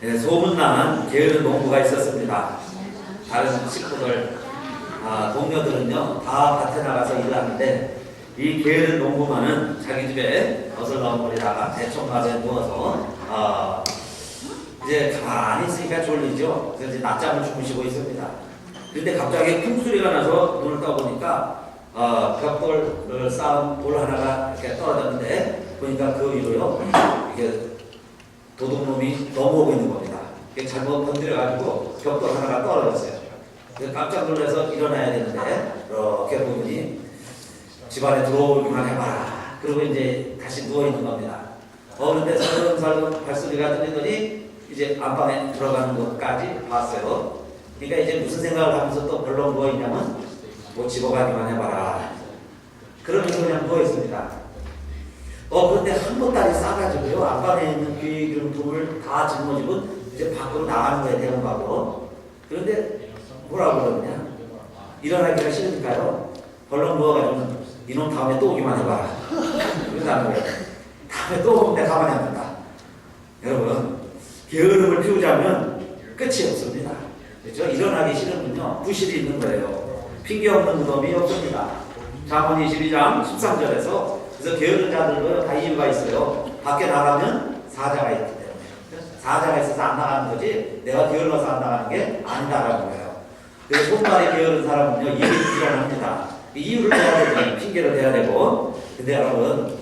네, 소문난 게으른 농부가 있었습니다. 다른 식구들, 동료들은요 다 밭에 나가서 일하는데 이 게으른 농부만은 자기 집에 어슬렁거리다가 대청마루에 누워서 이제 가만히 있으니까 졸리죠. 그래서 이제 낮잠을 주무시고 있습니다. 그런데 갑자기 쿵 소리가 나서 눈을 떠보니까 벽돌을 쌓은 돌 하나가 이렇게 떨어졌는데 보니까 그 위로요 이게 도둑놈이 넘어오고 있는 겁니다. 이게 잘못 건드려가지고 벽돌 하나가 떨어졌어요. 그래서 깜짝 놀라서 일어나야 되는데 이렇게 보더니 집안에 들어오기만 해봐라. 그리고 이제 다시 누워있는 겁니다. 그런데 살금살금 발소리가 들리더니 이제 안방에 들어가는 것까지 봤어요. 그러니까 이제 무슨 생각을 하면서 또 벌렁 누워있냐면 뭐 집어가기만 해봐라. 그러면서 그냥 누워있습니다. 그런데 한 보따리 싸가지고요 안방에 있는 귀기름통을 다 짊어지고 이제 밖으로 나가는 거예요. 대응하고. 그런데 뭐라고 그러느냐, 일어나기가 싫으니까요 벌렁 누워가지고 이놈 다음에 또 오기만 해봐라. 그러다는 거예요. 다음에 또 오면 내가 가만히 안 둔다. 여러분, 게으름을 피우자면 끝이 없습니다. 그렇죠? 일어나기 싫으면요 부실이 있는 거예요. 핑계 없는 무덤이 없습니다. 잠언 22장 13절에서 그래서 게으른 자들도 다 이유가 있어요. 밖에 나가면 사자가 있기 때문에. 사자가 있어서 안 나가는 거지 내가 게을러서 안 나가는 게 아니다라는 거예요. 그래서 손발이 게으른 사람은요 일이 부지런합니다. 이유를 대야 되고 핑계를 대야 되고. 근데 여러분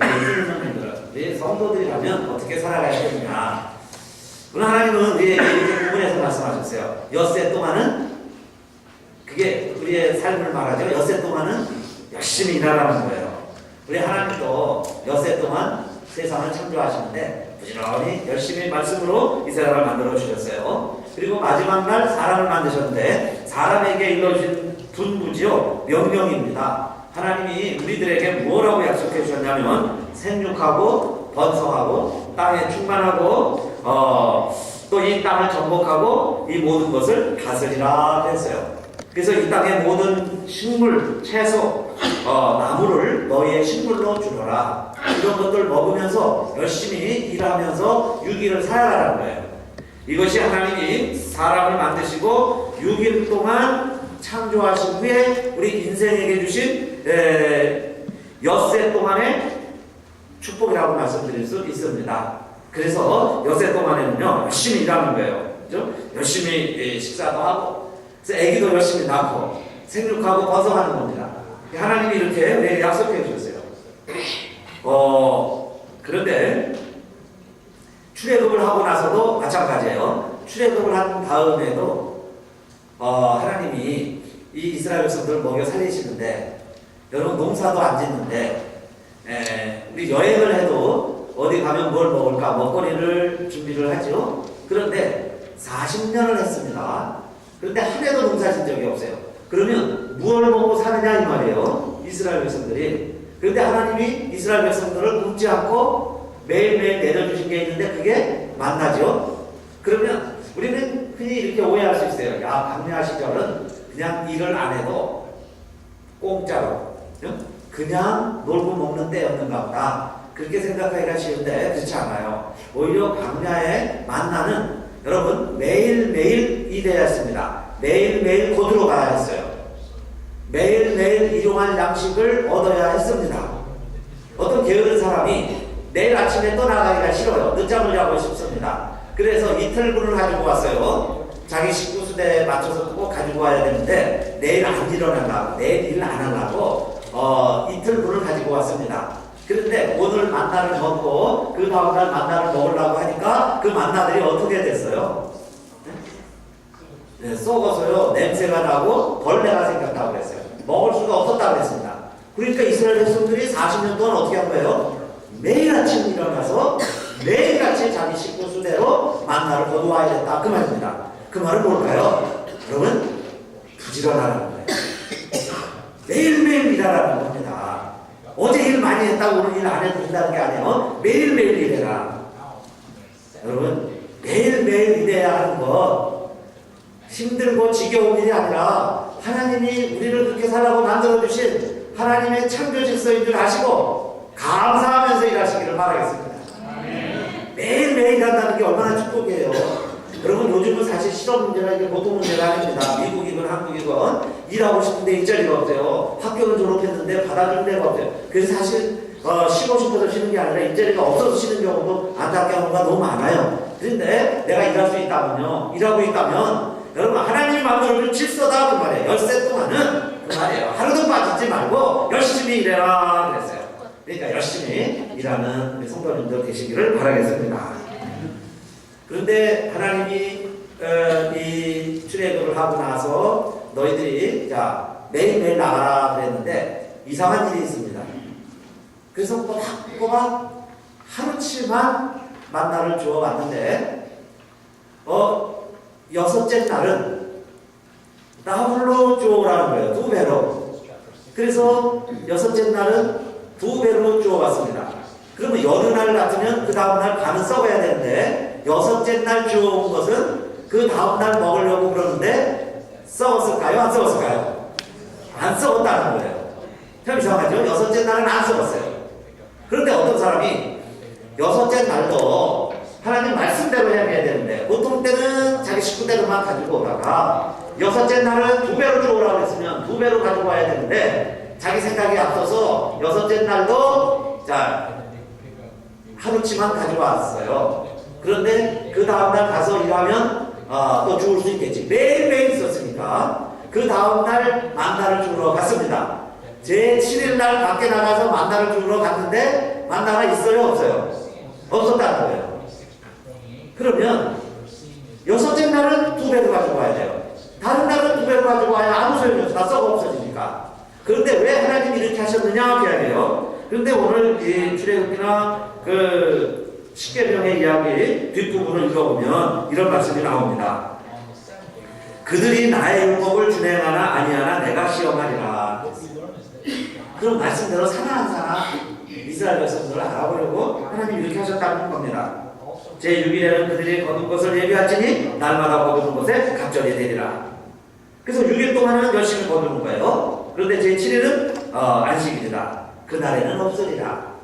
우리 성도들이라면 어떻게 살아가야 되느냐, 오늘 하나님은 우리에게 이렇게 구분해서 말씀하셨어요. 엿새 동안은 그게 우리의 삶을 말하죠. 엿새 동안은 열심히 일하라는 거예요. 우리 하나님도 엿새 동안 세상을 창조하시는데 부지런히 열심히 말씀으로 이 세상을 만들어 주셨어요. 그리고 마지막 날 사람을 만드셨는데 사람에게 일러주신 분부지요 명령입니다. 하나님이 우리들에게 뭐라고 약속해 주셨냐면 생육하고 번성하고 땅에 충만하고 또 이 땅을 정복하고 이 모든 것을 다스리라 했어요. 그래서 이 땅의 모든 식물, 채소, 나무를 너희의 식물로 주너라. 이런 것들 먹으면서 열심히 일하면서 6일을 살아가라는 거예요. 이것이 하나님이 사람을 만드시고 6일 동안 창조하신 후에 우리 인생에게 주신 엿새 동안의 축복이라고 말씀드릴 수 있습니다. 그래서 엿새 동안에는요 열심히 일하는 거예요. 그렇죠? 열심히 식사도 하고, 그래서 아기도 열심히 낳고 생육하고 번성하는 겁니다. 하나님이 이렇게 우리에게 약속해 주셨어요. 그런데 출애굽을 하고 나서도 마찬가지예요. 출애굽을 한 다음에도 하나님이 이 이스라엘 백성들을 먹여 살리시는데, 여러분 농사도 안 짓는데 우리 여행을 해도 어디 가면 뭘 먹을까 먹거리를 준비를 하죠. 그런데 40년을 했습니다. 그런데 한 해도 농사 짓 적이 없어요. 그러면 무엇을 먹고 사느냐 이 말이에요, 이스라엘 백성들이. 그런데 하나님이 이스라엘 백성들을 굶지 않고 매일매일 내려주신 게 있는데 그게 만나죠. 그러면 우리는 흔히 이렇게 오해할 수 있어요. 야, 광야 시절은 그냥 일을 안 해도 공짜로 그냥 놀고 먹는 때였는가 보다, 그렇게 생각하기가 쉬운데 그렇지 않아요. 오히려 광야의 만나는 여러분 매일매일 일해야 했습니다. 매일매일 고들어 가야 했어요. 매일매일 일용할 양식을 얻어야 했습니다. 어떤 게으른 사람이 내일 아침에 떠나가기가 싫어요. 늦잠을 자고 싶습니다. 그래서 이틀분을 가지고 왔어요. 자기 식구 수대에 맞춰서 꼭 가지고 와야 되는데 내일 안 일어나려고, 내일 일 안 하려고 이틀분을 가지고 왔습니다. 그런데 오늘 만나를 먹고 그 다음날 만나를 먹으려고 하니까 그 만나들이 어떻게 됐어요? 네, 썩어서요 냄새가 나고 벌레가 생겼다고 그랬어요. 먹을 수가 없었다고 그랬습니다. 그러니까 이스라엘 백성들이 40년 동안 어떻게 한 거예요? 매일 아침 일어나서 매일 같이 자기 식구 수대로 만나를 거두어야 됐다, 그 말입니다. 그 말은 뭘까요? 여러분, 부지런하라는 거예요. 매일매일 일하라는 겁니다. 어제 일 많이 했다고 오늘 일 안 해도 된다는 게 아니에요. 매일매일 일해라. 여러분, 매일매일 일해야 하는 것 힘들고 지겨운 일이 아니라 하나님이 우리를 그렇게 살라고 만들어주신 하나님의 창조 질서인 줄 아시고 감사하면서 일하시기를 바라겠습니다. 매일매일 한다는 게 얼마나 축복이에요. 여러분 요즘은 사실 실업 문제가 이게 보통 문제가 아닙니다. 미국이건 한국이건 일하고 싶은데 일자리가 없어요. 학교를 졸업했는데 받아주는 데가 없어요. 그래서 사실 쉬고 싶어서 쉬는 게 아니라 일자리가 없어서 쉬는 경우도 안타까운 경우가 너무 많아요. 그런데 내가 일할 수 있다면요, 일하고 있다면 여러분 하나님이 만들어준 질서다 그 말이에요. 열세 동안은 그 말이에요. 하루도 빠지지 말고 열심히 일해라 그랬어요. 그러니까 열심히 일하는 우리 성도님들 계시기를 바라겠습니다. 그런데 하나님이 이 출애굽을 하고 나서 너희들이 자 매일매일 나가라 그랬는데 이상한 일이 있습니다. 그래서 꼬박꼬박 하루치만 만나를 주어 왔는데 여섯째 날은 나홀로 주어라는 거예요. 2배로. 그래서 여섯째 날은 2배로 주어 왔습니다. 그러면 여느 날 같으면 그 다음날 반은 썩어야 되는데 여섯째 날 주어온 것은 그 다음날 먹으려고 그러는데 썩었을까요? 안 썩었을까요? 안 썩었다는 거예요. 참 이상하죠? 여섯째 날은 안 썩었어요. 그런데 어떤 사람이 여섯째 날도 하나님 말씀대로 행해야 되는데 보통 때는 자기 식구대로만 가지고 오다가 여섯째 날은 2배로 주오라고 했으면 2배로 가지고 와야 되는데 자기 생각이 앞서서 여섯째 날도 자 하루치만 가지고 왔어요. 그런데 그 다음날 가서 일하면 또 죽을 수 있겠지. 매일매일 있었으니까 그 다음날 만나를 주우러 갔습니다. 제 7일날 밖에 나가서 만나를 주우러 갔는데 만나가 있어요? 없어요? 없었다는 거예요. 그러면 여섯째 날은 2배로 가지고 와야 돼요. 다른 날은 2배로 가지고 와야 아무 소용이 없어. 다 썩어 없어지니까. 그런데 왜 하나님이 이렇게 하셨느냐 이야기예요. 그런데 오늘 이 출애굽기나 그 십계명의 이야기 뒷부분을 읽어보면 이런 말씀이 나옵니다. 그들이 나의 율법을 준행하나 아니하나 내가 시험하리라. 그럼 말씀대로 사나한 사람 이스라엘 백성들을 알아보려고 하나님이 이렇게 하셨다는 겁니다. 제6일에는 그들이 거둔 것을 예비하지니 날마다 거두는 것에 갑절이 되리라. 그래서 6일 동안은 열심히 거두는 거예요. 그런데 제7일은 안식일이다. 그날에는 없으리라.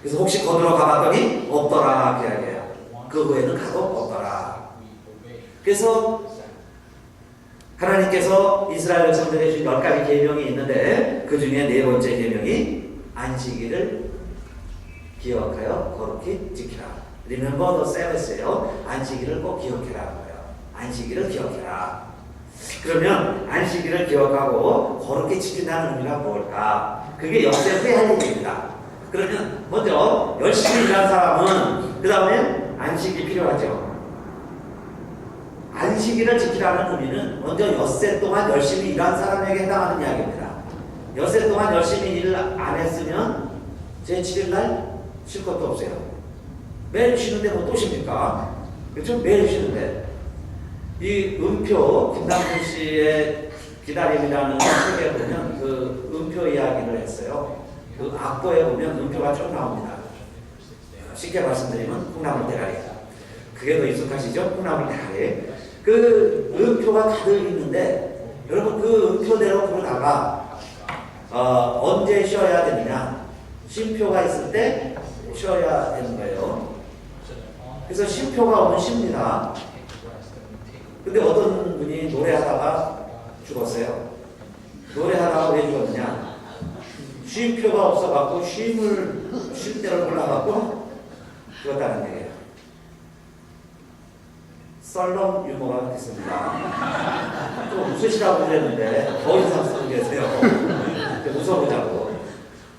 그래서 혹시 거두러 가봤더니 없더라 그 이야기예요. 그 후에는 가도 없더라. 그래서 하나님께서 이스라엘 백성들에게 준 10가지 계명이 있는데 그 중에 4번째 계명이 안식일을 기억하여 거룩히 지키라. Remember the Sabbath예요. 안식일을 꼭 기억해라는 거예요. 안식일을 기억해라. 그러면 안식일을 기억하고 거룩히 지킨다는 의미가 뭘까? 그게 역대 후에 할 얘기입니다. 그러면 먼저 열심히 일한 사람은 그 다음에 안식이 필요하죠. 안식일을 지키라는 의미는 먼저 엿새 동안 열심히 일한 사람에게 해당하는 이야기입니다. 엿새 동안 열심히 일 안 했으면 제7일날 쉴 것도 없어요. 매일 쉬는데 뭐 또 쉽니까? 그렇죠? 매일 쉬는데 이 음표 김남준 씨의 기다림이라는 책에 보면 그 음표 이야기를 했어요. 그 악보에 보면 음표가 쭉 나옵니다. 쉽게 말씀드리면 콩나물 대가리. 그게 더 익숙하시죠? 콩나물 대가리. 그 음표가 가득 있는데 여러분 그 음표대로 부르다가 언제 쉬어야 되느냐? 쉼표가 있을 때 쉬어야 되는 거예요. 그래서 쉼표가 오면 쉽니다. 근데 어떤 분이 노래하다가 죽었어요. 노래하다가 왜 죽었느냐? 쉼표가 없어갖고 쉴 때를 몰라갖고 죽었다는 얘기예요. 썰렁 유머가 됐습니다. 좀 웃으시라고 그랬는데 더 이상 쓰고 계세요. 웃어보자고.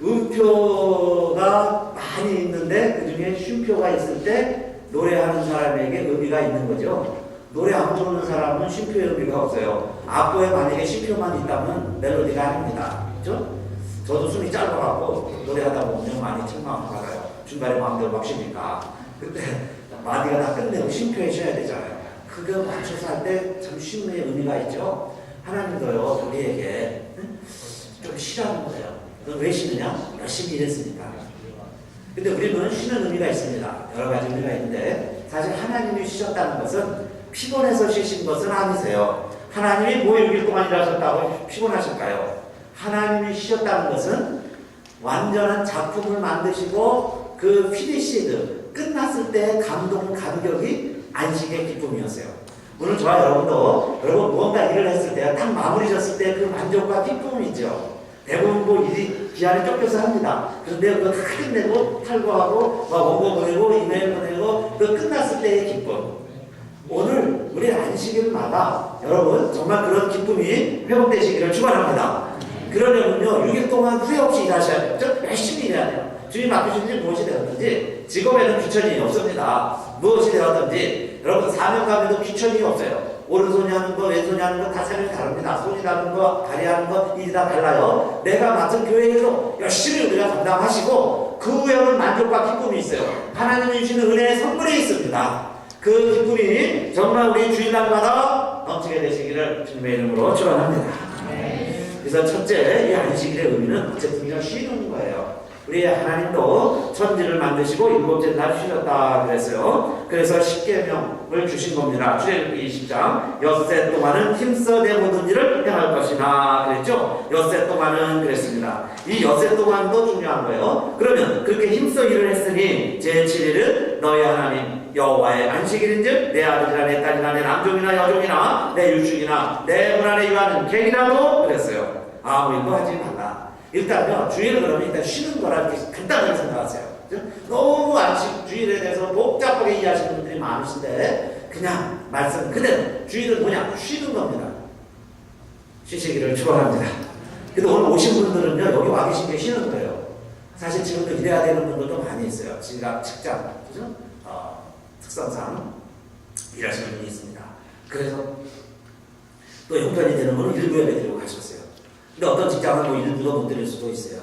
음표가 많이 있는데 그 중에 쉼표가 있을 때 노래하는 사람에게 의미가 있는 거죠. 노래 안 부르는 사람은 쉼표의 의미가 없어요. 악보에 만약에 쉼표만 있다면 멜로디가 아닙니다. 그렇죠? 저도 숨이 짧아갖고 노래하다 보면 많이 책망 받아요. 중간에 마음대로 막 쉬니까. 근데 마디가 다 끝내고 쉼표에 쉬어야 되잖아요. 그거 맞춰서 할 때 참 쉼의 의미가 있죠. 하나님도요 우리에게 좀 쉬라는 거예요. 왜 쉬느냐? 열심히 일했으니까. 근데 우리는 쉬는 의미가 있습니다. 여러 가지 의미가 있는데 사실 하나님이 쉬셨다는 것은 피곤해서 쉬신 것은 아니세요. 하나님이 뭐 6일 동안 일하셨다고 피곤하실까요? 하나님이 쉬셨다는 것은 완전한 작품을 만드시고 그 피니시드 끝났을 때의 감동, 감격이 안식의 기쁨이었어요. 오늘 저와 여러분도 여러분 무언가 일을 했을 때 딱 마무리 졌을 때 그 만족과 기쁨이 있죠. 대부분 뭐 일이 기한에 쫓겨서 합니다. 그런데 그거 다 끝내고 탈거하고 막 원고 보내고 이메일 보내고 그 끝났을 때의 기쁨. 오늘 우리 안식일마다 여러분 정말 그런 기쁨이 회복되시기를 축원합니다. 그러려면요 6일 동안 후회 없이 일하셔야 돼요. 좀 열심히 일해야 돼요. 주님 맡기신 일 무엇이 되었든지 직업에는 귀천이 없습니다. 무엇이 되었든지 여러분 사명감에도 귀천이 없어요. 오른손이 하는 거 왼손이 하는 거 다 사명이 다릅니다. 손이 다른 거 다리 하는 거 일이 다 달라요. 내가 맡은 교회에서 열심히 우리가 감당하시고 그 후에는 만족과 기쁨이 있어요. 하나님이 주시는 은혜의 선물이 있습니다. 그 기쁨이 정말 우리 주일날마다 넘치게 되시기를 주님의 이름으로 축원합니다. 그래서 첫째, 이 안식일의 의미는 어쨌든 그냥 쉬는 거예요. 우리 하나님도 천지를 만드시고 일곱째 날 쉬셨다 그랬어요. 그래서 십계명을 주신 겁니다. 출애굽기 20장 엿새 동안은 힘써 내 모든 일을 행할 것이나 그랬죠. 엿새 동안은 그랬습니다. 이 엿새 동안도 중요한 거예요. 그러면 그렇게 힘써 일을 했으니 제7일은 너희 하나님 여호와의 안식일인즉 내 아들이나 내 딸이나 내 남종이나 여종이나 내 유축이나 내 문안에 유하는 객이라도 그랬어요. 아무 일도 하지 말라. 일단요 주일은 그러면 일단 쉬는 거라 이렇게 간단하게 생각하세요. 너무 안식 주일에 대해서 복잡하게 이해하시는 분들이 많으신데 그냥 말씀 그대로 주일은 뭐냐 쉬는 겁니다. 쉬시기를 축원합니다. 근데 오늘 오신 분들은요 여기 와 계신 게 쉬는 거예요. 사실 지금도 일해야 되는 분들도 많이 있어요. 직장 그죠? 특성상 일하시는 분이 있습니다. 그래서 또 형편이 되는 분은 일부 예배 드리고 가셨어요. 근데 어떤 직장은 뭐 일부도 못 드릴 수도 있어요.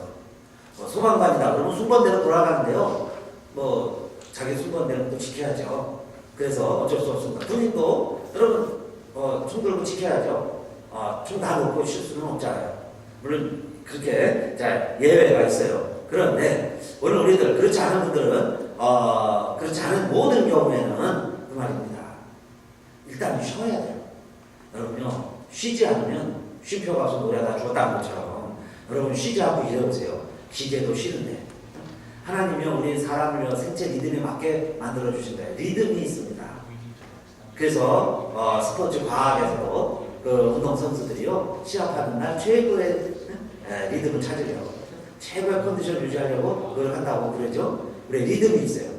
소방관이다 그러면 순번대로 돌아가는데요. 뭐 자기 순번대로 또 지켜야죠. 그래서 어쩔 수 없습니다. 군인도 여러분 총 들고 지켜야죠. 총 다 놓고 쉴 수는 없잖아요. 물론 그렇게 예외가 있어요. 그런데 오늘 우리들 그렇지 않은 분들은 그렇지 않은 모든 경우에는 그 말입니다. 일단 쉬어야 돼요. 여러분요 쉬지 않으면 쉼표 가서 노래 다 주었다는 것처럼 여러분 쉬지 않고 일해보세요. 기계도 쉬는데 하나님이요 우리 사람을 생체 리듬에 맞게 만들어 주신다. 리듬이 있습니다. 그래서 스포츠 과학에서도 그 운동 선수들이요 시합하는 날 최고의 리듬을 찾으려고 최고의 컨디션을 유지하려고 노력한다고 그러죠. 우리 리듬이 있어요.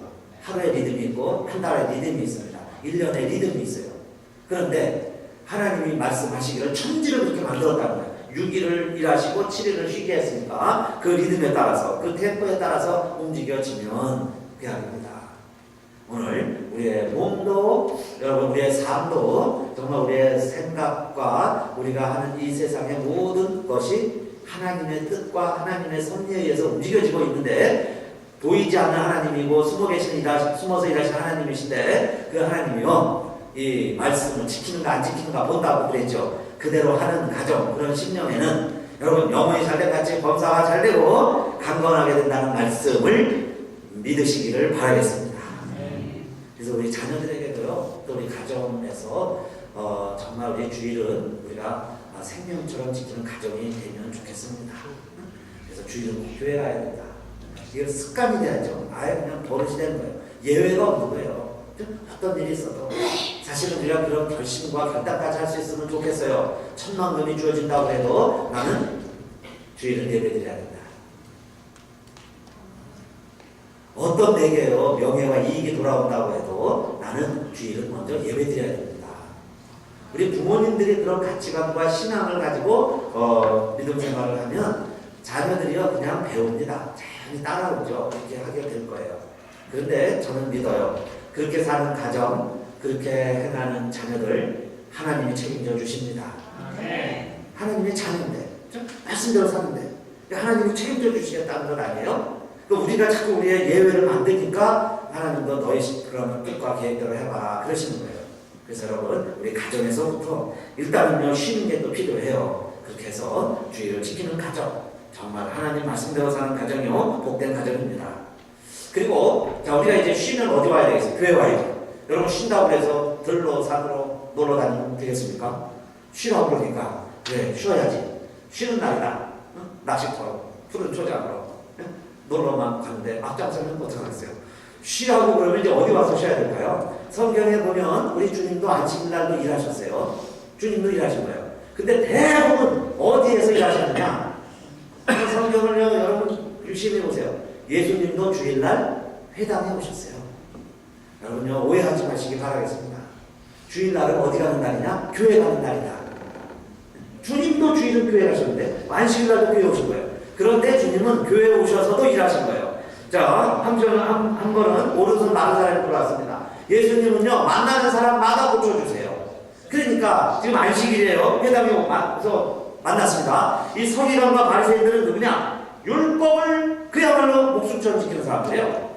하루에 리듬이 있고 한 달에 리듬이 있습니다. 1년에 리듬이 있어요. 그런데 하나님이 말씀하시기를 천지를 그렇게 만들었다는 거예요. 6일을 일하시고 7일을 쉬게 했으니까 그 리듬에 따라서 그 템포에 따라서 움직여지면 그야입니다. 오늘 우리의 몸도 여러분 우리의 삶도 정말 우리의 생각과 우리가 하는 이 세상의 모든 것이 하나님의 뜻과 하나님의 섭리에 의해서 움직여지고 있는데 보이지 않는 하나님이고 숨어서 일하시는 하나님이신데 그 하나님이요 이 말씀을 지키는가 안 지키는가 본다고 그랬죠. 그대로 하는 가정 그런 심령에는 여러분 영혼이 잘된 같이 범사가 잘되고 강건하게 된다는 말씀을 믿으시기를 바라겠습니다. 그래서 우리 자녀들에게도요 또 우리 가정에서 정말 우리 주일은 우리가 생명처럼 지키는 가정이 되면 좋겠습니다. 그래서 주일은 꼭 교회 가야 된다. 이게 습관이 돼야죠. 아예 그냥 버릇이 되는 거예요. 예외가 없는 거예요. 어떤 일이 있어도 사실은 우리가 그런 결심과 결단까지 할 수 있으면 좋겠어요. 천만금이 주어진다고 해도 나는 주일은 예배드려야 된다. 어떤 내게요 명예와 이익이 돌아온다고 해도 나는 주일은 먼저 예배드려야 됩니다. 우리 부모님들이 그런 가치관과 신앙을 가지고 믿음 생활을 하면 자녀들이요 그냥 배웁니다. 자연히 따라오죠. 그렇게 하게 될 거예요. 그런데 저는 믿어요. 그렇게 사는 가정, 그렇게 행하는 자녀들 하나님이 책임져 주십니다. 하나님의 자녀인데 말씀대로 사는데 하나님이 책임져 주시겠다는 건 아니에요. 우리가 자꾸 우리의 예외를 만드니까 하나님도 너희 그런 뜻과 계획대로 해봐라 그러시는 거예요. 그래서 여러분 우리 가정에서부터 일단은요 쉬는 게 또 필요해요. 그렇게 해서 주의를 지키는 가정 정말 하나님 말씀대로 사는 가정이요 복된 가정입니다. 그리고 자 우리가 이제 쉬면 어디 와야 되겠어요? 교회 와야죠. 여러분 쉰다고 해서 들로 산으로 놀러 다니면 되겠습니까? 쉬라고 그러니까 그래 쉬어야지. 쉬는 날이다. 낚시터로 푸른 초장으로 놀러만 가는데 앞장서면 어떡하겠어요? 쉬라고 그러면 이제 어디 와서 쉬어야 될까요? 성경에 보면 우리 주님도 안식일날도 일하셨어요. 주님도 일하신 거예요. 근데 대부분 어디에서 일하셨느냐? 성경을요, 여러분 유심히 보세요. 예수님도 주일날 회당에 오셨어요. 여러분요, 오해하지 마시기 바라겠습니다. 주일날은 어디 가는 날이냐? 교회 가는 날이다. 주님도 주일은 교회 가셨는데 안식일날도 교회 오신 거예요. 그런데 주님은 교회에 오셔서도 일하신 거예요. 자, 한 번은 오른손 마른 사람이 불러왔습니다. 예수님은요, 만나는 사람마다 고쳐주세요. 그러니까 지금 안식일이에요. 회당에 와서 만났습니다. 이 서기관과 바리새인들은 누구냐? 율법을 그야말로 목숨처럼 지키는 사람들이에요.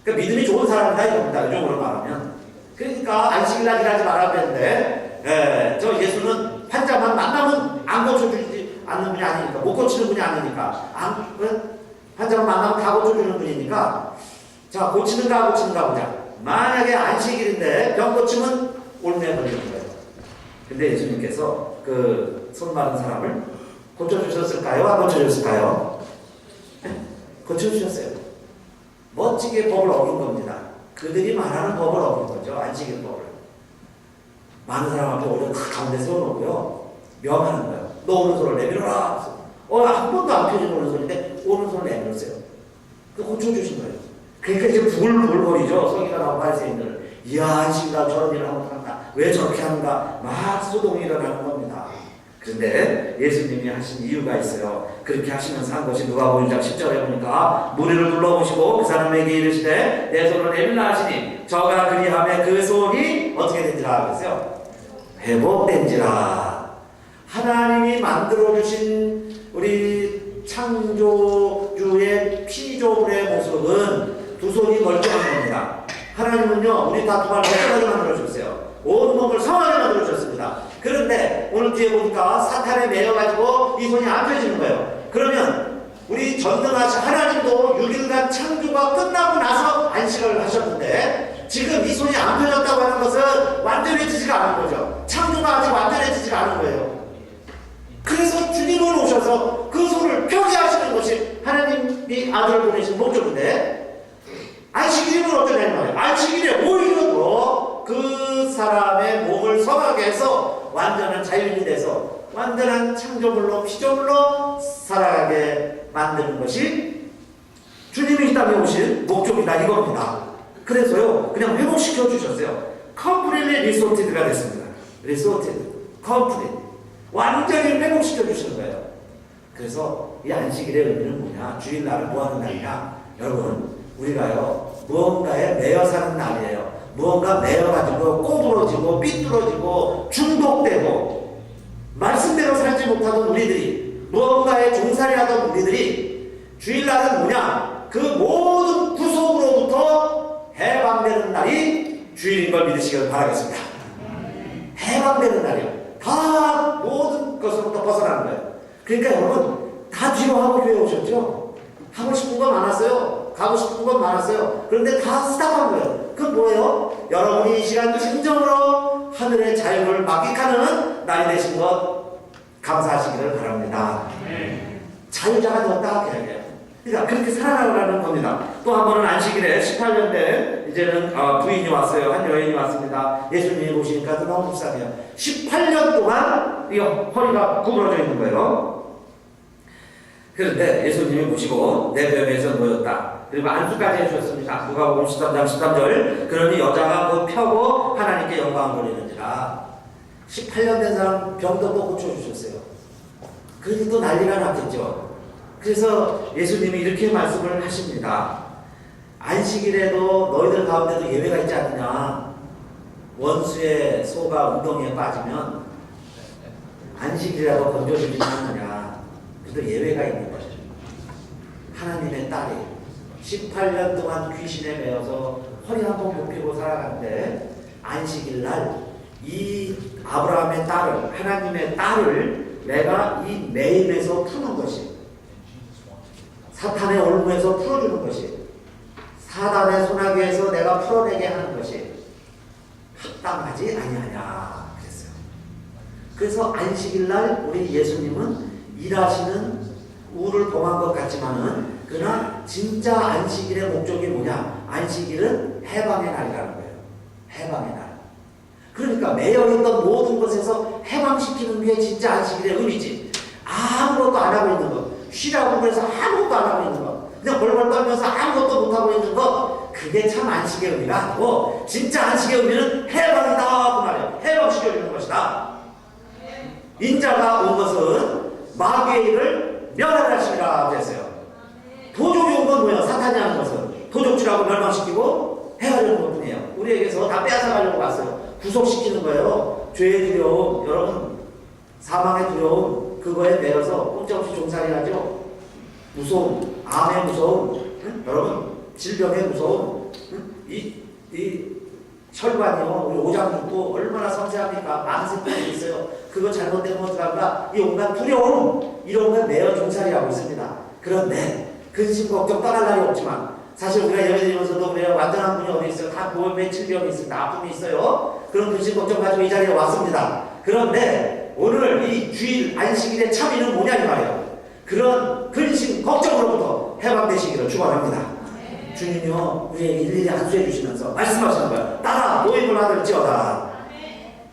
그러니까 믿음이 좋은 사람이다 이겁니다. 요즘으로 말하면. 그러니까 안식일날 일하지 말아야 되는데, 저 예수는 환자만 만나면 안 고쳐주지 않는 분이 아니니까, 못 고치는 분이 아니니까, 환자만 만나면 다 고쳐주는 분이니까, 자, 고치는가 고치는가 보자. 만약에 안식일인데 병 고치면 올매 걸리는 거예요. 근데 예수님께서 그 손 마른 사람을 고쳐주셨을까요? 안 고쳐주셨을까요? 고쳐주셨어요. 멋지게 법을 어긴 겁니다. 그들이 말하는 법을 어긴 거죠. 안식일 법을. 많은 사람 앞에 오히려 다 가운데 세워놓고요. 명하는 거예요. 너 오른손을 내밀어라. 한 번도 안 펴진 오른손인데 오른손을 내밀었어요. 그 고쳐주신 거예요. 그러니까 이제 부글부글거리죠. 서기관하고 바리새인들. 이야, 안식일날 저런 일을 하고 산다. 왜 저렇게 하는가? 막 소동이 일어나는 겁니다. 그런데 예수님이 하신 이유가 있어요. 그렇게 하시면서 한 것이 누가복음 6장 10절에 보니까 무리를 불러오시고 그 사람에게 이르시되 내 손을 내밀라 하시니 저가 그리하며 그 손이 어떻게 된지라 그랬어요. 회복된지라. 하나님이 만들어주신 우리 창조주의 피조물의 모습은 두 손이 멀쩡한 겁니다. 하나님은요, 우리 다 두 발 멀쩡하게 만들어주셨어요. 온 몸을 성하게 만들어주셨습니다. 그런데 오늘 뒤에 보니까 사탄에 매여가지고 이 손이 안 펴지는 거예요. 그러면 우리 전능하신 하나님도 6일간 창조가 끝나고 나서 안식을 하셨는데 지금 이 손이 안 펴졌다고 하는 것은 완전해지지가 않은 거죠. 창조가 아직 완전해지지가 않은 거예요. 그래서 주님을 오셔서 그 손을 펴게 하시는 것이 하나님이 아들을 보내신 목적인데 안식일은 어쩌냐는 말이에요. 안식일에 오히려 더 그 사람의 몸을 성하게 해서 완전한 자유인이 돼서 완전한 창조물로 피조물로 살아가게 만드는 것이 주님이 이 땅에 오신 목적이다 이겁니다. 그래서요 그냥 회복시켜 주셨어요. 컴플릿리 리소티드가 됐습니다. 리소티드, 컴플릿, 완전히 회복시켜 주시는 거예요. 그래서 이 안식일의 의미는 뭐냐? 주일날은 뭐 하는 날이냐? 여러분, 우리가요 무언가에 매여 사는 날이에요. 무언가 매여가지고 꼬부러지고 삐뚤어지고 중독되고 말씀대로 살지 못하던 우리들이, 무언가에 종살이 하던 우리들이 주일날은 뭐냐? 그 모든 구속으로부터 해방되는 날이 주일인 걸 믿으시길 바라겠습니다. 해방되는 날이요. 다 모든 것으로부터 벗어나는 거예요. 그러니까 여러분 다 뒤로 하고 교회 오셨죠? 하고 싶은 건 많았어요. 가고 싶은 건 많았어요. 그런데 다 스탑한 거예요. 그건 뭐예요? 여러분이 이 시간 진정으로 하늘의 자유를 만끽하는 날이 되신 것 감사하시기를 바랍니다. 자유자가 되었다 그래요. 그러니까 그렇게 살아가라는 겁니다. 또 한 번은 안식일에 18년 된 이제는 부인이 왔어요. 한 여인이 왔습니다. 예수님이 보시니까 너무 불쌍해요. 18년 동안 이 허리가 구부러져 있는 거예요. 그런데 예수님이 보시고 내 뱀에서 놓였다. 그리고 안수까지 해주셨습니다. 누가복음 13장 13절. 그러니 여자가 곧 펴고 하나님께 영광을 돌리는지라. 18년 된 사람 병도 또 고쳐주셨어요. 그러니 또 난리가 났겠죠. 그래서 예수님이 이렇게 말씀을 하십니다. 안식일에도 너희들 가운데도 예외가 있지 않느냐. 원수의 소가 웅덩이에 빠지면 안식일이라도 건져주지 않느냐. 그래도 예외가 있는 거죠. 하나님의 딸이 18년 동안 귀신에 매여서 허리 한 번 못 펴고 살아갔는데 안식일날 이 아브라함의 딸을, 하나님의 딸을 내가 이 매임에서 푸는 것이, 사탄의 올무에서 풀어주는 것이, 사단의 소나기에서 내가 풀어내게 하는 것이 합당하지 아니하냐 그랬어요. 그래서 안식일날 우리 예수님은 일하시는 우를 범한 것 같지만은 그러나 진짜 안식일의 목적이 뭐냐? 안식일은 해방의 날이라는 거예요. 해방의 날. 그러니까 매여있던 모든 것에서 해방시키는 게 진짜 안식일의 의미지. 아무것도 안 하고 있는 것, 쉬라고 그래서 아무것도 안 하고 있는 것, 그냥 벌벌 떨면서 아무것도 못 하고 있는 것, 그게 참 안식의 의미가 아니고 진짜 안식의 의미는 해방이다 그 말이에요. 해방시켜주는 것이다. 인자가 온 것은 마귀의 일을 멸하시리라 그랬어요. 도적이 온 건 뭐예요? 사탄이 하는 것은 도적질하고 멸망시키고 해하려는 것뿐이에요. 우리에게서 다 빼앗아가려고 왔어요. 구속시키는 거예요. 죄의 두려움, 여러분 사망의 두려움, 그거에 매여서 꼼짝없이 종살이하죠. 무서움, 암의 무서움, 응? 여러분 질병의 무서움, 응? 이 혈관이요, 우리 오장육부 얼마나 섬세합니까? 만세병이 있어요. 그거 잘못되면 어떡할까? 이 온갖 두려움, 이런 거에 매여 종살이하고 있습니다. 그런데 근심 걱정 떠날 날이 없지만 사실 우리가 예배드리면서도 그래요. 완전한 분이 어디 있어요? 다 몸에 질병이 있습니다. 아픔이 있어요. 그런 근심 걱정 가지고 이 자리에 왔습니다. 그런데 오늘 이 주일 안식일의 참의는 뭐냐 이 말이에요. 그런 근심 걱정으로부터 해방되시기를 축원합니다. 주님이요 우리에게 일일이 안수해 주시면서 말씀하시는 거예요. 따라 노임을 받을지어다.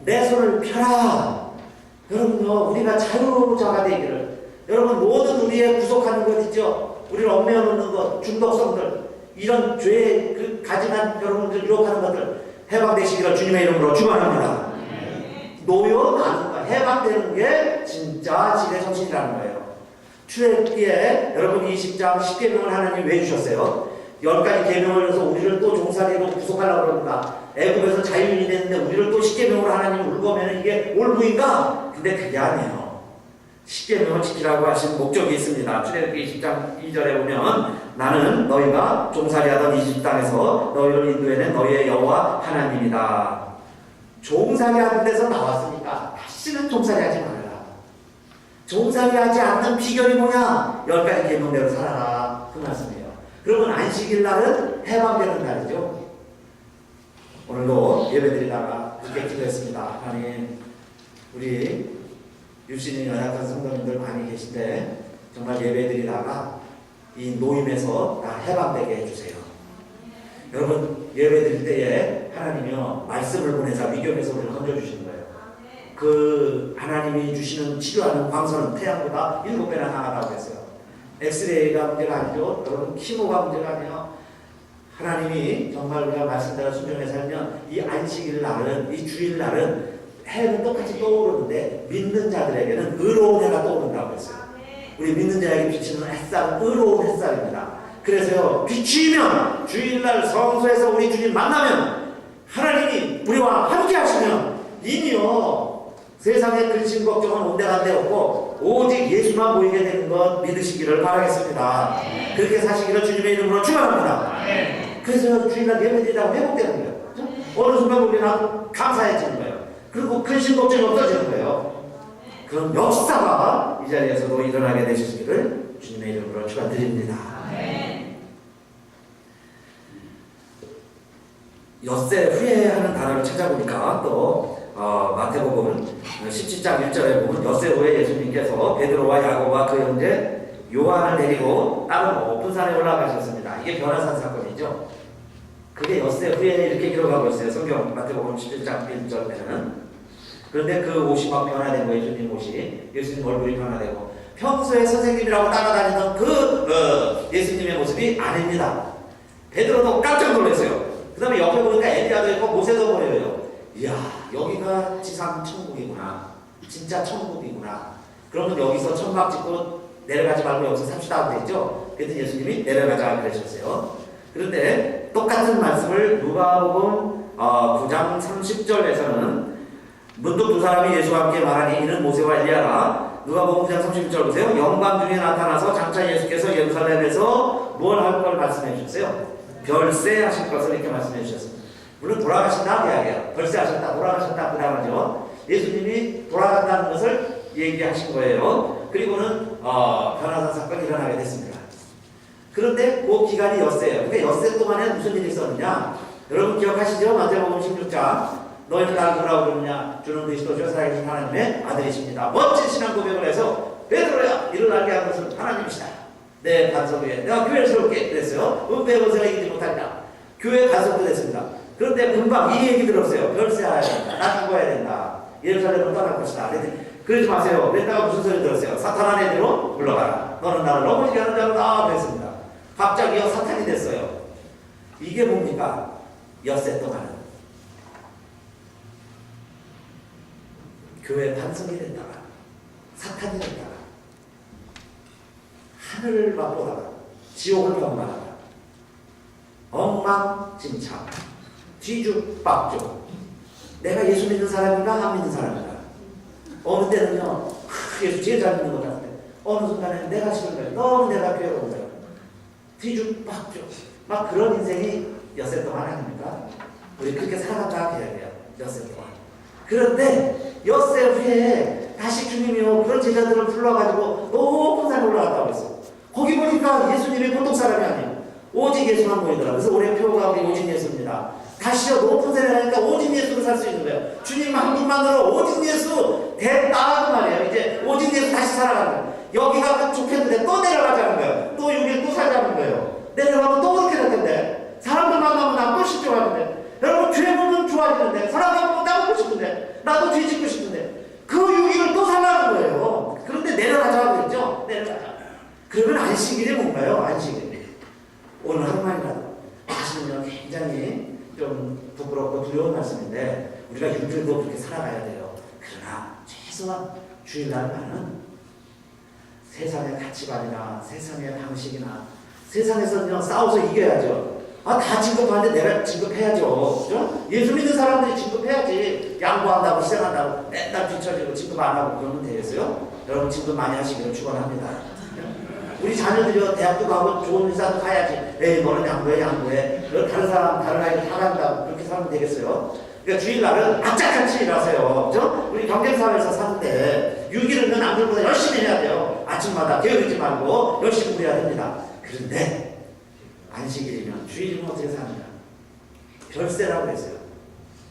내 손을 펴라. 여러분요 우리가 자유자가 되기를, 여러분 모든 우리의 구속하는 것 있죠. 우리를 얽매어 놓는 것, 중독성들, 이런 죄에 그 가증한 여러분들 유혹하는 것들 해방되시기를 주님의 이름으로 축원합니다. 노여나는 거, 해방되는 게 진짜 지대 정신이라는 거예요. 출애굽기에 여러분 20장 10계명을 하나님 왜 주셨어요? 10가지 계명을 해서 우리를 또 종살이로 구속하려고 그럽니다. 애굽에서 자유인이 됐는데 우리를 또 10계명으로 하나님 울거면 이게 옳부인가? 근데 그게 아니에요. 10계명을 지키라고 하신 목적이 있습니다. 출애굽기 20장 2절에 보면 나는 너희가 종살이하던 이집 땅에서 너희를 인도해낸 너희의 여호와 하나님이다. 종살이하는 데서 나왔으니까 다시는 종살이하지 말라. 종살이하지 않는 비결이 뭐냐? 10가지 계명대로 살아라. 그 말씀이에요. 그러면 안식일 날은 해방되는 날이죠. 오늘도 예배드리다가 그렇게 기도했습니다. 하나님, 우리 육신이 연약한 성도님들 많이 계신데 정말 예배드리다가 이 노임에서 다 해방되게 해주세요. 여러분 예배드릴 때에 하나님이요 말씀을 보내서 위경에서 우리를 건져주시는 거예요. 그 하나님이 주시는 치료하는 광선은 태양보다 7배나 강하다고 했어요. 엑스레이가 문제가 아니죠. 여러분 키모가 문제가 아니에요. 하나님이 정말 우리가 말씀대로 순종해 살면 이 안식일 날은, 이 주일 날은 해는 똑같이 떠오르는데 믿는 자들에게는 의로운 해가 떠오른다고 했어요. 우리 믿는 자에게 비치는 햇살은 의로운 햇살입니다. 그래서요 비치면 주일날 성소에서 우리 주님 만나면 하나님이 우리와 함께 하시면 이미요 세상의 근심 걱정은 온데간데 없고 오직 예수만 보이게 되는 것 믿으시기를 바라겠습니다. 그렇게 사시기를 주님의 이름으로 축원합니다. 그래서 주일날 예배드리다가 회복되는 거예요. 어느 순간 우리는 감사해지는 거예요. 그리고 근심 걱정이 없어지는 거예요. 그런 역사가 이 자리에서도 일어나게 되시기를 주님의 이름으로 축원드립니다. 엿새 후회하는 단어를 찾아보니까 또 마태복음 17장 1절에 보면 엿새 후에 예수님께서 베드로와 야고보와 그 형제 요한을 데리고 다른 높은 산에 올라가셨습니다. 이게 변화산 사건이죠. 그게 엿새 후에 이렇게 기록하고 있어요. 성경 마태복음 17장 1절에는. 그런데 그 옷이 막 변화된 거예요. 예수님 옷이. 예수님 얼굴이 변화되고 평소에 선생님이라고 따라다니던 그 예수님의 모습이 아닙니다. 베드로도 깜짝 놀랐어요. 그 다음에 옆에 보니까 엘리야도 있고 모세도 보여요. 이야 여기가 지상 천국이구나. 진짜 천국이구나. 그러면 여기서 천막 짓고 내려가지 말고 여기서 삽시다 하고 있죠. 그래서 예수님이 내려가자 그러셨어요. 그런데 똑같은 말씀을 누가복음 9장 30절에서는 문득 두 사람이 예수와 함께 말하니 이는 모세와 엘리야라. 누가복음 9장 31절 보세요. 영광 중에 나타나서 장차 예수께서 예루살렘에서 뭘 할 걸 말씀해 주셨어요. 별세하실 것을 이렇게 말씀해 주셨습니다. 물론 돌아가신다 이야기예요. 별세하셨다, 돌아가셨다 그 다음이죠. 예수님이 돌아간다는 것을 얘기하신 거예요. 그리고는 변화산 사건이 일어나게 됐습니다. 그런데 그 기간이 엿새예요. 그러니까 엿새 동안에 무슨 일이 있었느냐? 여러분 기억하시죠? 마태복음 16장 너희는 나를 누구라고 부르느냐? 주는 그리스도시요 살아계신 하나님의 아들이십니다. 멋진 신앙 고백을 해서 베드로야 이를 알게 한 것은 하나님이시다. 내 반석 위에 내가 교회를 세울게 그랬어요. 은폐의 권세가 이기지 못하리라. 교회 반석도 됐습니다. 그런데 금방 이 얘기 들었어요. 별세하야 된다. 나 죽어야 된다. 예루살렘을 떠날 것이다. 그러지 마세요. 그랬다가 무슨 소리 들었어요? 사탄 안에로 물러가라. 너는 나를 넘어지게 하는 자로다. 그랬습니다. 갑자기요 사탄이 됐어요. 이게 뭡니까? 엿새 동안은 교회 반석이 됐다가 사탄이 됐다가 하늘을 맛보다가 지옥을 경험하다가 엉망진창 뒤죽박죽 내가 예수 믿는 사람인가 안 믿는 사람인가 어느 때는요 예수 제일 잘 믿는 것 같은데 어느 순간에 내가 싫은 거예요. 너무 내가 괴로운 거예요. 뒤죽박죽 막 그런 인생이 엿새 동안 아닙니까? 우리 그렇게 살아간다 해야 돼요. 엿새 동안. 그런데 엿새 후에 다시 주님이요 그런 제자들을 불러가지고 높은 산에 올라갔다고 했어요. 거기 보니까 예수님이 보통 사람이 아니에요. 오직 예수만 보이더라고요. 그래서 올해 표가 우리 오직 예수입니다. 다시요 높은 산에 가니까 오직 예수로 살 수 있는 거예요. 주님 한 분만으로 오직 예수 됐다 그 말이에요. 이제 오직 예수 다시 살아가는 거예요. 여기가 좋겠는데 또 내려가자는 거예요. 또 6일 또 살자는 거예요. 내려가면 또 그렇게 될 텐데 사람들 만나면 나 또 실족하는데 여러분 죄 보면 좋아지는데 사람 보면 나오고 싶은데 나도 뒤집고 싶은데 그 6일을 또 살라는 거예요. 그런데 내려가자고 했죠. 내려가자. 그러면 안식일이 뭔가요? 안식일. 오늘 하루만이라도 하시면 굉장히 좀 부끄럽고 두려운 말씀인데 우리가 6일도 그렇게 살아가야 돼요. 그러나 최소한 주일날만은 세상의 가치관이나 세상의 방식이나 세상에서는 싸워서 이겨야죠. 다 진급하는데 내가 진급해야죠. 그죠? 예수 믿는 사람들이 진급해야지. 양보한다고 희생한다고 맨날 뒤처지고 진급 안 하고 그러면 되겠어요? 여러분 진급 많이 하시기를 축원합니다. 우리 자녀들이 대학도 가고 좋은 회사도 가야지. 에이 너는 양보해. 다른 사람 다른 아이들 다 간다고 그렇게 살면 되겠어요? 그러니까 주일날은 악착같이 일하세요. 그죠? 우리 경쟁사회에서 사는데 6일은 남들보다 열심히 해야 돼요. 아침마다 게으르지 말고 열심히 해야 됩니다. 그런데 안식일이면 주일이면 어떻게 사느냐? 별세라고 했어요.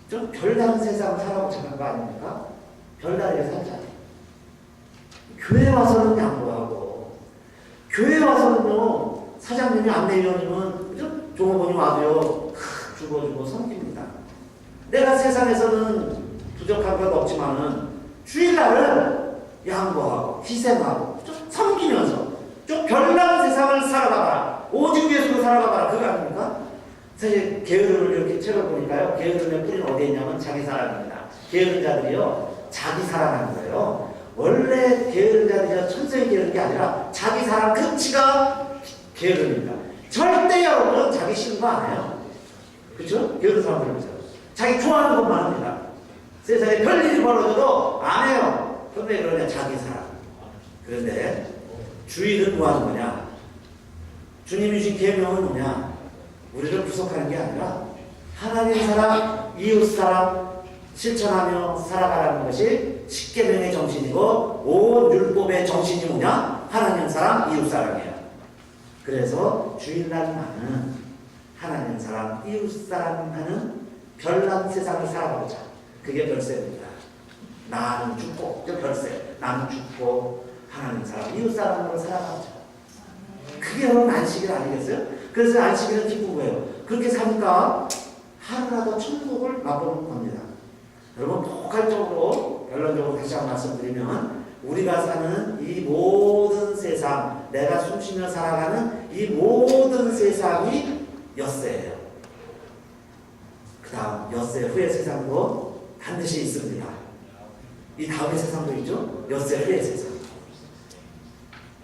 좀 별다른 세상을 살아보자 하는 거 아닙니까? 별다르게 살자. 교회 와서는 양보하고 교회 와서는요 사장님이 안내위원님은 종업원이 와도요 주고 섬깁니다. 내가 세상에서는 부족한 것 없지만은 주일날은 양보하고 희생하고 좀 섬기면서 좀 별난 세상을 살아가봐라. 오직 예수로 살아가봐라. 그거 아닙니까? 사실 게으름을 이렇게 책을 보니까요. 게으름의 뿌리는 어디에 있냐면 자기 사랑입니다. 게으른 자들이요. 자기 사랑하는 거예요. 원래 게으른 자들이요. 천성이 게으른 게 아니라 자기 사랑 끝이가 게으름입니다. 절대 여러분은 자기 싫은 거 안 해요. 그렇죠? 게으른 사람들은 자기 좋아하는 것만 합니다. 세상에 별일이 벌어져도 안 해요. 그런데 그러냐? 자기 사랑. 그런데 주일은 뭐 하는 거냐? 주님이 주신 계명은 뭐냐? 우리를 구속하는 게 아니라 하나님 사랑, 이웃 사랑 실천하며 살아가라는 것이 십계명의 정신이고 온 율법의 정신이 뭐냐? 하나님 사랑, 이웃 사랑이에요. 그래서 주일날만은 하나님 사랑, 이웃 사랑하는 별난 세상을 살아가보자. 그게 별세입니다. 나는 죽고, 저 별세. 나는 죽고 하나님 사랑, 이웃 사랑으로 살아가보자. 그게 여러분 안식일 아니겠어요? 그래서 안식일은 기쁜 거예요. 그렇게 사니까 하루라도 천국을 맛보는 겁니다. 여러분 포괄적으로 결론적으로 다시 한번 말씀드리면 우리가 사는 이 모든 세상, 내가 숨쉬며 살아가는 이 모든 세상이 엿새예요. 그 다음 엿새 후의 세상도 반드시 있습니다. 이 다음의 세상도 있죠. 엿새 후의 세상.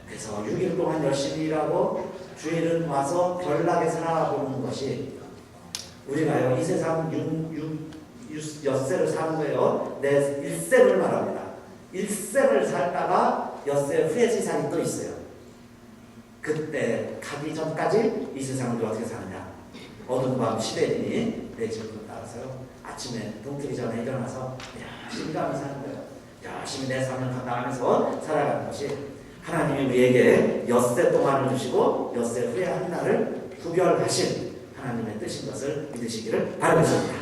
그래서 6일 동안 열심히 일하고 주일은 와서 별나게 살아보는 것이 우리가요 이 세상 엿새를 사는 거예요. 내 일생을 말합니다. 일생을 살다가 엿새 후의 세상이 또 있어요. 그때 가기 전까지 이 세상을 어떻게 사느냐? 어두운 밤 시대인이 내 집을 따라서요 아침에 동트기 전에 일어나서 열심히 가면서 사는 거예요. 열심히 내 삶을 감당하면서 살아가는 것이 하나님이 우리에게 엿새 동안을 주시고 엿새 후에 한 날을 구별하신 하나님의 뜻인 것을 믿으시기를 바라겠습니다.